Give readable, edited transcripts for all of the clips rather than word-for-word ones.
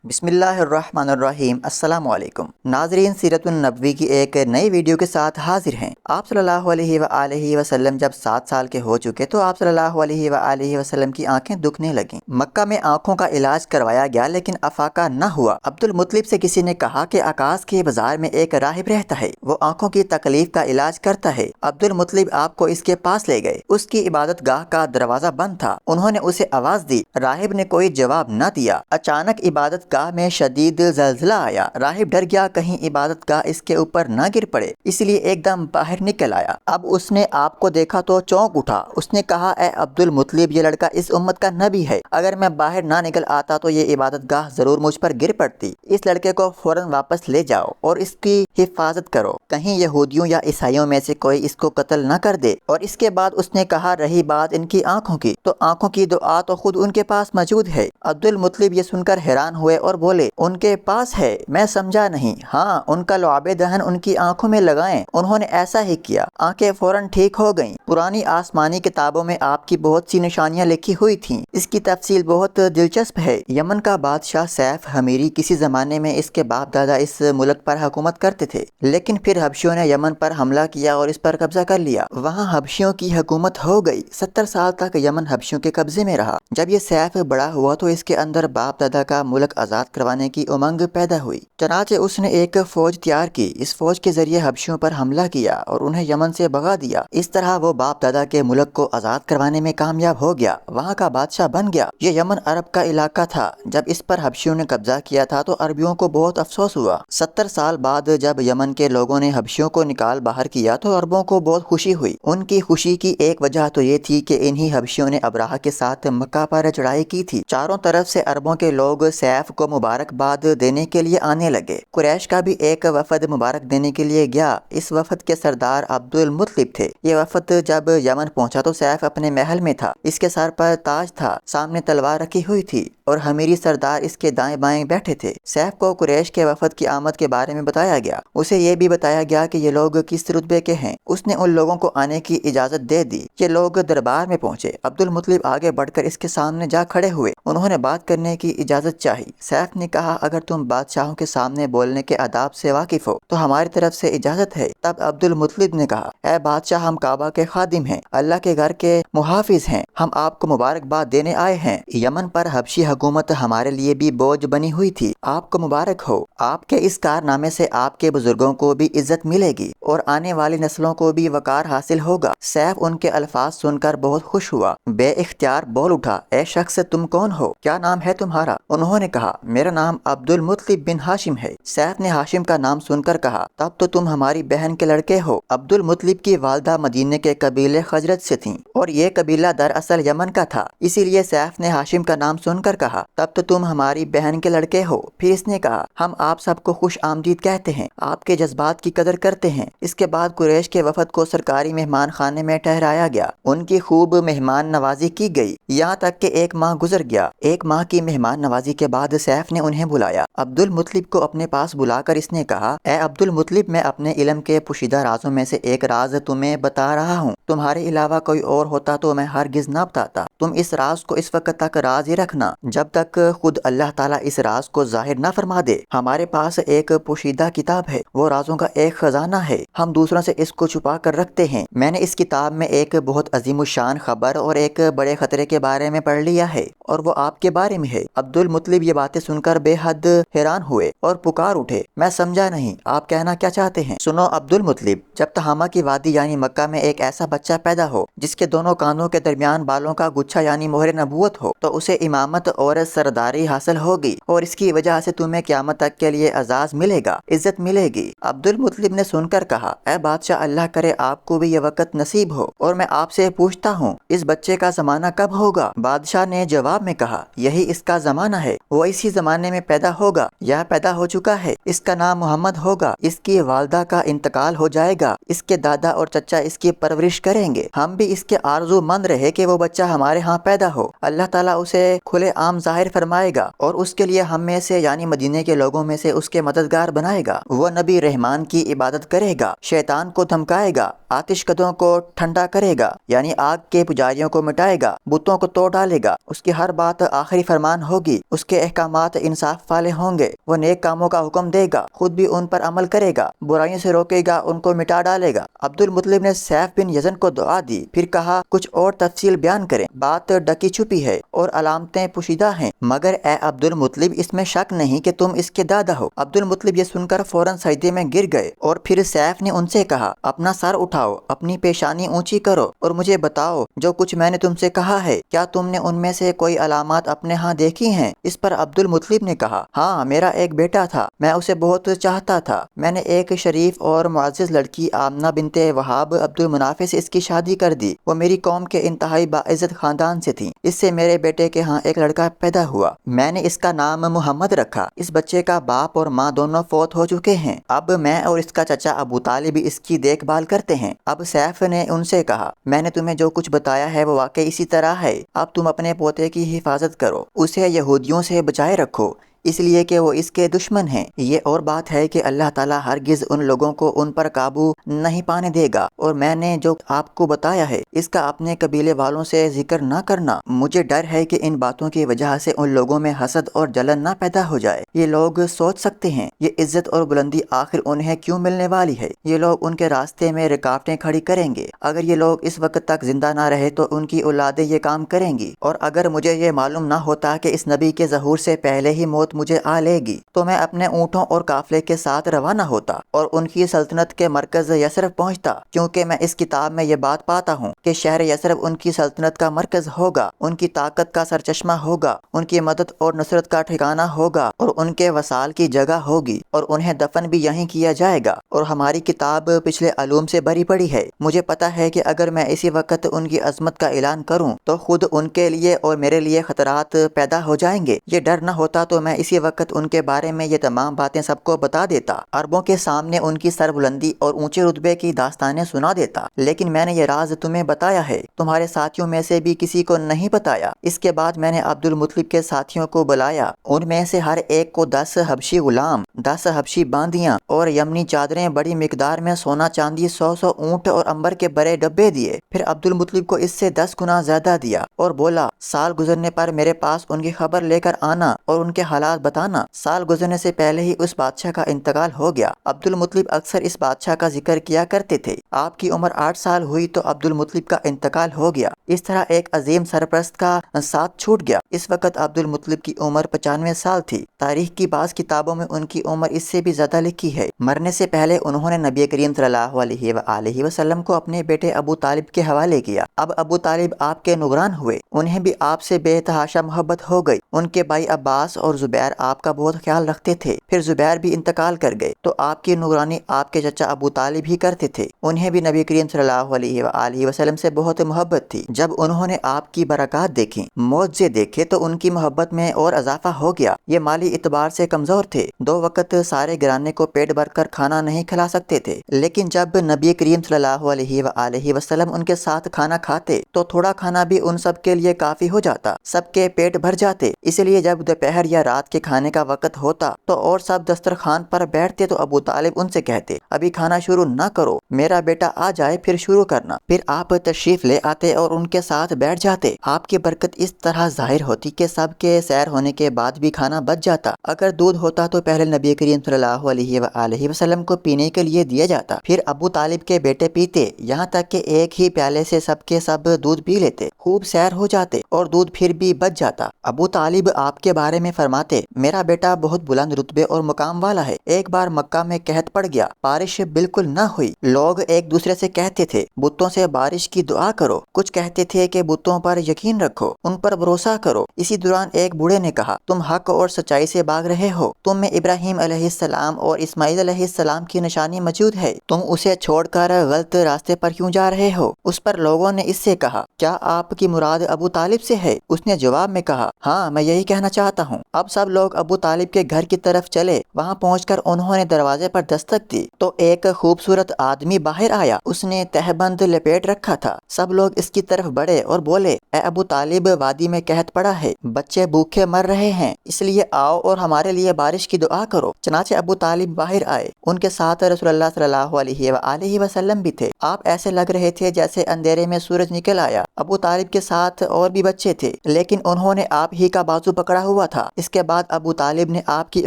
بسم اللہ الرحمن الرحیم۔ السلام علیکم ناظرین، سیرت النبوی کی ایک نئی ویڈیو کے ساتھ حاضر ہیں۔ آپ صلی اللہ علیہ وآلہ وسلم جب 7 سال کے ہو چکے تو آپ صلی اللہ علیہ وآلہ وسلم کی آنکھیں دکھنے لگیں۔ مکہ میں آنکھوں کا علاج کروایا گیا لیکن افاقہ نہ ہوا۔ عبد المطلب سے کسی نے کہا کہ عکاظ کے بازار میں ایک راہب رہتا ہے، وہ آنکھوں کی تکلیف کا علاج کرتا ہے۔ عبد المطلب آپ کو اس کے پاس لے گئے۔ اس کی عبادت گاہ کا دروازہ بند تھا۔ انہوں نے اسے آواز دی، راہب نے کوئی جواب نہ دیا۔ اچانک عبادت گاہ میں شدید زلزلہ آیا۔ راہب ڈر گیا کہیں عبادت گاہ اس کے اوپر نہ گر پڑے، اس لیے ایک دم باہر نکل آیا۔ اب اس نے آپ کو دیکھا تو چونک اٹھا۔ اس نے کہا، اے عبد المطلب، یہ لڑکا اس امت کا نبی ہے، اگر میں باہر نہ نکل آتا تو یہ عبادت گاہ ضرور مجھ پر گر پڑتی۔ اس لڑکے کو فوراً واپس لے جاؤ اور اس کی حفاظت کرو، کہیں یہودیوں یا عیسائیوں میں سے کوئی اس کو قتل نہ کر دے۔ اور اس کے بعد اس نے کہا، رہی بات ان کی آنکھوں کی، تو آنکھوں کی دعا تو خود ان کے پاس موجود ہے۔ عبد المطلب یہ سن کر حیران ہوئے اور بولے، ان کے پاس ہے؟ میں سمجھا نہیں۔ ہاں، ان کا لعاب دہن ان کی آنکھوں میں لگائیں۔ انہوں نے ایسا ہی کیا، آنکھیں فوراً ٹھیک ہو گئیں۔ پرانی آسمانی کتابوں میں آپ کی بہت سی نشانیاں لکھی ہوئی تھیں، اس کی تفصیل بہت دلچسپ ہے۔ یمن کا بادشاہ سیف حمیری کسی زمانے میں اس کے باپ دادا اس ملک پر حکومت کرتے تھے، لیکن پھر حبشیوں نے یمن پر حملہ کیا اور اس پر قبضہ کر لیا۔ وہاں حبشیوں کی حکومت ہو گئی۔ 70 سال تک یمن حبشیوں کے قبضے میں رہا۔ جب یہ سیف بڑا ہوا تو اس کے اندر باپ دادا کا ملک آزاد کروانے کی امنگ پیدا ہوئی، چنانچہ اس نے ایک فوج تیار کی۔ اس فوج کے ذریعے حبشیوں پر حملہ کیا اور انہیں یمن سے بھگا دیا۔ اس طرح وہ باپ دادا کے ملک کو آزاد کروانے میں کامیاب ہو گیا، وہاں کا بادشاہ بن گیا۔ یہ یمن عرب کا علاقہ تھا۔ جب اس پر حبشیوں نے قبضہ کیا تھا تو عربیوں کو بہت افسوس ہوا۔ 70 سال بعد جب یمن کے لوگوں نے حبشیوں کو نکال باہر کیا تو عربوں کو بہت خوشی ہوئی۔ ان کی خوشی کی ایک وجہ تو یہ تھی کہ انہی حبشیوں نے ابراہہ کے ساتھ مکہ پر چڑھائی کی تھی۔ چاروں طرف سے عربوں کے لوگ سیف کو مبارکباد دینے کے لیے آنے لگے۔ قریش کا بھی ایک وفد مبارک دینے کے لیے گیا۔ اس وفد کے سردار عبد المطلب تھے۔ یہ وفد جب یمن پہنچا تو سیف اپنے محل میں تھا، اس کے سر پر تاج تھا، سامنے تلوار رکھی ہوئی تھی اور حمیری سردار اس کے دائیں بائیں بیٹھے تھے۔ سیف کو قریش کے وفد کی آمد کے بارے میں بتایا گیا۔ اسے یہ بھی بتایا گیا کہ یہ لوگ کس رتبے کے ہیں۔ اس نے ان لوگوں کو آنے کی اجازت دے دی۔ یہ لوگ دربار میں پہنچے۔ عبد المطلب آگے بڑھ کر اس کے سامنے جا کھڑے ہوئے۔ انہوں نے بات کرنے کی اجازت چاہی۔ سیف نے کہا، اگر تم بادشاہوں کے سامنے بولنے کے آداب سے واقف ہو تو ہماری طرف سے اجازت ہے۔ تب عبد المطلب نے کہا، اے بادشاہ، ہم کعبہ کے خادم ہیں، اللہ کے گھر کے محافظ ہیں، ہم آپ کو مبارکباد دینے آئے ہیں۔ یمن پر حبشی حکومت ہمارے لیے بھی بوجھ بنی ہوئی تھی، آپ کو مبارک ہو۔ آپ کے اس کارنامے سے آپ کے بزرگوں کو بھی عزت ملے گی اور آنے والی نسلوں کو بھی وقار حاصل ہوگا۔ سیف ان کے الفاظ سن کر بہت خوش ہوا، بے اختیار بول اٹھا، اے شخص، تم کون ہو؟ کیا نام ہے تمہارا؟ انہوں نے کہا، میرا نام عبد المطلب بن ہاشم ہے۔ سیف نے ہاشم کا نام سن کر کہا، تب تو تم ہماری بہن کے لڑکے ہو۔ عبد المطلب کی والدہ مدینے کے قبیلے خزرج سے تھیں اور یہ قبیلہ دراصل یمن کا تھا، اسی لیے سیف نے ہاشم کا نام سن کر کہا، تب تو تم ہماری بہن کے لڑکے ہو۔ پھر اس نے کہا، ہم آپ سب کو خوش آمدید کہتے ہیں، آپ کے جذبات کی قدر کرتے ہیں۔ اس کے بعد قریش کے وفد کو سرکاری مہمان خانے میں ٹھہرایا گیا۔ ان کی خوب مہمان نوازی کی گئی، یہاں تک کہ 1 ماہ گزر گیا۔ 1 ماہ کی مہمان نوازی کے بعد سیف نے انہیں بلایا۔ عبد المطلب کو اپنے پاس بلا کر اس نے کہا، اے عبد المطلب، میں اپنے علم کے پوشیدہ رازوں میں سے ایک راز تمہیں بتا رہا ہوں، تمہارے علاوہ کوئی اور ہوتا تو میں ہرگز نہ بتاتا۔ تم اس راز کو اس وقت تک راز ہی رکھنا جب تک خود اللہ تعالیٰ اس راز کو ظاہر نہ فرما دے۔ ہمارے پاس ایک پوشیدہ کتاب ہے، وہ رازوں کا ایک خزانہ ہے، ہم دوسروں سے اس کو چھپا کر رکھتے ہیں۔ میں نے اس کتاب میں ایک بہت عظیم الشان خبر اور ایک بڑے خطرے کے بارے میں پڑھ لیا ہے، اور وہ آپ کے بارے میں ہے۔ عبد المطلب یہ باتیں سن کر بے حد حیران ہوئے اور پکار اٹھے، میں سمجھا نہیں، آپ کہنا کیا چاہتے ہیں؟ سنو عبد المطلب، جب تہامہ کی وادی یعنی مکہ میں ایک ایسا بچہ پیدا ہو جس کے دونوں کانوں کے درمیان بالوں کا گچھا یعنی مہر نبوت ہو تو اسے امامت اور سرداری حاصل ہوگی، اور اس کی وجہ سے تمہیں قیامت تک کے لیے اعزاز ملے گا، عزت ملے گی۔ عبد المطلب نے سن کر کہا، اے بادشاہ، اللہ کرے آپ کو بھی یہ وقت نصیب ہو، اور میں آپ سے پوچھتا ہوں، اس بچے کا زمانہ کب ہوگا؟ بادشاہ نے جواب میں کہا، یہی اس کا زمانہ ہے، وہ اسی زمانے میں پیدا ہوگا یا پیدا ہو چکا ہے۔ اس کا نام محمد ہوگا، اس کی والدہ کا انتقال ہو جائے گا، اس کے دادا اور چچا اس کی پرورش کریں گے، ہم بھی اس کے آرزو مند رہے کہ وہ بچہ ہمارے ہمارے ہاں پیدا ہو، اللہ تعالیٰ اسے کھلے عام ظاہر فرمائے گا اور اس کے لیے ہم میں سے یعنی مدینے کے لوگوں میں سے اس کے مددگار بنائے گا۔ وہ نبی رحمان کی عبادت کرے گا، شیطان کو دھمکائے گا، آتش کدوں کو ٹھنڈا کرے گا یعنی آگ کے پجاریوں کو مٹائے گا، بتوں کو توڑ ڈالے گا، اس کی ہر بات آخری فرمان ہوگی، اس کے احکامات انصاف والے ہوں گے، وہ نیک کاموں کا حکم دے گا، خود بھی ان پر عمل کرے گا، برائیوں سے روکے گا، ان کو مٹا ڈالے گا۔ عبد المطلب نے سیف بن یزن کو دعا دی، پھر کہا کچھ اور تفصیل بیان کریں، بات ڈکی چھپی ہے اور علامتیں پوشیدہ ہیں، مگر اے عبد المطلب اس میں شک نہیں کہ تم اس کے دادا ہو۔ عبد المطلب یہ سن کر فوراً سجدے میں گر گئے اور پھر سیف نے ان سے کہا اپنا سر اٹھاؤ، اپنی پیشانی اونچی کرو اور مجھے بتاؤ جو کچھ میں نے تم سے کہا ہے، کیا تم نے ان میں سے کوئی علامات اپنے ہاں دیکھی ہیں؟ اس پر عبد المطلب نے کہا ہاں، میرا ایک بیٹا تھا، میں اسے بہت چاہتا تھا، میں نے ایک شریف اور معزز لڑکی آمنہ بنت وہاب عبد المناف سے اس کی شادی کر دی، وہ میری قوم کے انتہائی باعزت خاندان سے تھی، اس سے میرے بیٹے کے ہاں ایک لڑکا پیدا ہوا، میں نے اس کا نام محمد رکھا، اس بچے کا باپ اور ماں دونوں فوت ہو چکے ہیں، اب میں اور اس کا چچا ابو طالب اس کی دیکھ بھال کرتے ہیں۔ اب سیف نے ان سے کہا میں نے تمہیں جو کچھ بتایا ہے وہ واقعی اسی طرح ہے، اب تم اپنے پوتے کی حفاظت کرو، اسے یہودیوں سے بچائے رکھو، اس لیے کہ وہ اس کے دشمن ہیں۔ یہ اور بات ہے کہ اللہ تعالیٰ ہرگز ان لوگوں کو ان پر قابو نہیں پانے دے گا، اور میں نے جو آپ کو بتایا ہے اس کا اپنے قبیلے والوں سے ذکر نہ کرنا، مجھے ڈر ہے کہ ان باتوں کی وجہ سے ان لوگوں میں حسد اور جلن نہ پیدا ہو جائے۔ یہ لوگ سوچ سکتے ہیں یہ عزت اور بلندی آخر انہیں کیوں ملنے والی ہے، یہ لوگ ان کے راستے میں رکاوٹیں کھڑی کریں گے، اگر یہ لوگ اس وقت تک زندہ نہ رہے تو ان کی اولادیں یہ کام کریں گی، اور اگر مجھے یہ معلوم نہ ہوتا کہ اس نبی کے ظہور سے پہلے ہی موت مجھے آ لے گی تو میں اپنے اونٹوں اور قافلے کے ساتھ روانہ ہوتا اور ان کی سلطنت کے مرکز یثرب پہنچتا، کیونکہ میں اس کتاب میں یہ بات پاتا ہوں کہ شہر یثرب ان کی سلطنت کا مرکز ہوگا، ان کی طاقت کا سرچشمہ ہوگا، ان کی مدد اور نصرت کا ٹھکانہ ہوگا اور ان کے وصال کی جگہ ہوگی، اور انہیں دفن بھی یہیں کیا جائے گا، اور ہماری کتاب پچھلے علوم سے بری پڑی ہے، مجھے پتا ہے کہ اگر میں اسی وقت ان کی عظمت کا اعلان کروں تو خود ان کے لیے اور میرے لیے خطرات پیدا ہو جائیں گے، یہ ڈر نہ ہوتا تو میں اسی وقت ان کے بارے میں یہ تمام باتیں سب کو بتا دیتا، عربوں کے سامنے ان کی سربلندی اور اونچے رتبے کی داستانیں سنا دیتا، لیکن میں نے یہ راز تمہیں بتایا ہے، تمہارے ساتھیوں میں سے بھی کسی کو نہیں بتایا۔ اس کے بعد میں نے عبد المطلب کے ساتھیوں کو بلایا، ان میں سے ہر ایک کو 10 حبشی غلام، 10 حبشی باندیاں اور یمنی چادریں، بڑی مقدار میں سونا چاندی، 100 اونٹ اور عنبر کے بڑے ڈبے دیے، پھر عبد المطلب کو اس سے 10 گنا زیادہ دیا اور بولا سال گزرنے پر میرے پاس ان کی خبر لے کر آنا اور ان کے حالات بتانا۔ سال گزرنے سے پہلے ہی اس بادشاہ کا انتقال ہو گیا۔ عبد المطلب اکثر اس بادشاہ کا ذکر کیا کرتے تھے۔ آپ کی عمر 8 سال ہوئی تو عبد المطلب کا انتقال ہو گیا۔ اس طرح ایک عظیم سرپرست کا ساتھ چھوٹ گیا۔ اس وقت عبد المطلب کی عمر 95 سال تھی۔ تاریخ کی بعض کتابوں میں ان کی عمر اس سے بھی زیادہ لکھی ہے۔ مرنے سے پہلے انہوں نے نبی کریم صلی اللہ علیہ وآلہ وسلم کو اپنے بیٹے ابو طالب کے حوالے کیا۔ اب ابو طالب آپ کے نگران ہوئے، انہیں بھی آپ سے بے تحاشا محبت ہو گئی۔ ان کے بھائی عباس اور زبیر آپ کا بہت خیال رکھتے تھے، پھر زبیر بھی انتقال کر گئے تو آپ کی نگرانی آپ کے چچا ابو طالب ہی کرتے تھے۔ انہیں بھی نبی کریم صلی اللہ علیہ وآلہ وسلم سے بہت محبت تھی۔ جب انہوں نے آپ کی برکات دیکھی، معجزے دیکھے تو ان کی محبت میں اور اضافہ ہو گیا۔ یہ مالی اعتبار سے کمزور تھے، 2 وقت سارے گھرانے کو پیٹ بھر کر کھانا نہیں کھلا سکتے تھے، لیکن جب نبی کریم صلی اللہ علیہ وآلہ وسلم ان کے ساتھ کھانا کھاتے تو تھوڑا کھانا بھی ان سب کے لیے کافی ہو جاتا، سب کے پیٹ بھر جاتے۔ اس لیے جب دوپہر یا رات کے کھانے کا وقت ہوتا تو اور سب دسترخوان پر بیٹھتے تو ابو طالب ان سے کہتے ابھی کھانا شروع نہ کرو، میرا بیٹا آ جائے پھر شروع کرنا۔ پھر آپ تشریف لے آتے اور ان کے ساتھ بیٹھ جاتے۔ آپ کی برکت اس طرح ظاہر ہوتی کہ سب کے سیر ہونے کے بعد بھی کھانا بچ جاتا۔ اگر دودھ ہوتا تو پہلے نبی کریم صلی اللہ علیہ وآلہ وسلم کو پینے کے لیے دیا جاتا، پھر ابو طالب کے بیٹے پیتے، یہاں تک کہ ایک ہی پیالے سے سب کے سب دودھ پی لیتے، خوب سیر ہو جاتے اور دودھ پھر بھی بچ جاتا۔ ابو طالب آپ کے بارے میں فرماتے میرا بیٹا بہت بلند رتبے اور مقام والا ہے۔ ایک بار مکہ میں قحط پڑ گیا، بارش بالکل نہ ہوئی، لوگ ایک دوسرے سے کہتے تھے بتوں سے بارش کی دعا کرو، کچھ کہتے تھے کہ بتوں پر یقین رکھو، ان پر بھروسہ کرو۔ اسی دوران ایک بوڑھے نے کہا تم حق اور سچائی سے بھاگ رہے ہو، تم میں ابراہیم علیہ السلام اور اسماعیل علیہ السلام کی نشانی موجود ہے، تم اسے چھوڑ کر غلط راستے پر کیوں جا رہے ہو؟ اس پر لوگوں نے اس سے کہا کیا آپ کی مراد ابو طالب سے ہے؟ اس نے جواب میں کہا ہاں، میں یہی کہنا چاہتا ہوں۔ اب سب لوگ ابو طالب کے گھر کی طرف چلے، وہاں پہنچ کر انہوں نے دروازے پر دستک دی تو ایک خوبصورت آدمی باہر باہر آیا، اس نے تہبند لپیٹ رکھا تھا۔ سب لوگ اس کی طرف بڑھے اور بولے، اے ابو طالب، وادی میں قحط پڑا ہے، بچے بھوکے مر رہے ہیں، اس لیے آؤ اور ہمارے لیے بارش کی دعا کرو۔ چنانچہ ابو طالب باہر آئے، ان کے ساتھ رسول اللہ صلی اللہ علیہ وآلہ وسلم بھی تھے۔ آپ ایسے لگ رہے تھے جیسے اندھیرے میں سورج نکل آیا۔ ابو طالب کے ساتھ اور بھی بچے تھے، لیکن انہوں نے آپ ہی کا بازو پکڑا ہوا تھا۔ اس کے بعد ابو طالب نے آپ کی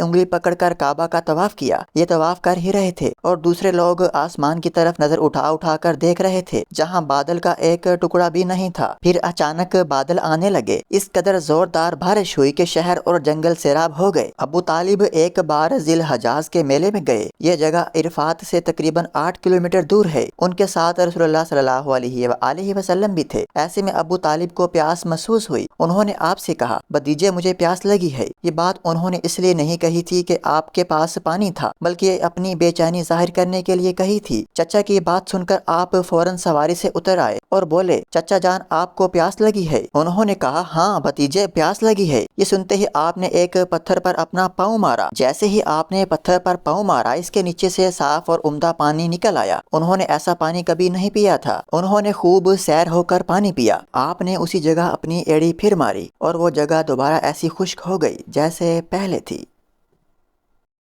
انگلی پکڑ کر کعبہ کا طواف کیا۔ یہ طواف کر ہی رہے تھے اور دوسرے لوگ آسمان کی طرف نظر اٹھا اٹھا کر دیکھ رہے تھے، جہاں بادل کا ایک ٹکڑا بھی نہیں تھا۔ پھر اچانک بادل آنے لگے، اس قدر زوردار بارش ہوئی کہ شہر اور جنگل سیراب ہو گئے۔ ابو طالب ایک بار ذی الحجاز کے میلے میں گئے۔ یہ جگہ عرفات سے تقریباً 8 کلومیٹر دور ہے۔ ان کے ساتھ رسول اللہ صلی اللہ علیہ وآلہ وسلم بھی تھے۔ ایسے میں ابو طالب کو پیاس محسوس ہوئی۔ انہوں نے آپ سے کہا، بھتیجے مجھے پیاس لگی ہے۔ یہ بات انہوں نے اس لیے نہیں کہی تھی کہ آپ کے پاس پانی تھا، بلکہ اپنی بے چینی ظاہر کرنے کے لیے کہی تھی۔ چچا کی بات سن کر آپ فوراً سواری سے اتر آئے اور بولے، چچا جان آپ کو پیاس لگی ہے؟ انہوں نے کہا، ہاں بھتیجے پیاس لگی ہے۔ یہ سنتے ہی آپ نے ایک پتھر پر اپنا پاؤں مارا۔ جیسے ہی آپ نے پتھر پر پاؤں مارا، اس کے نیچے سے صاف اور عمدہ پانی نکل آیا۔ انہوں نے ایسا پانی کبھی نہیں پیا تھا۔ انہوں نے خوب سیر ہو کر پانی پیا۔ آپ نے اسی جگہ اپنی ایڑی پھر ماری اور وہ جگہ دوبارہ ایسی خشک ہو گئی جیسے پہلے تھی۔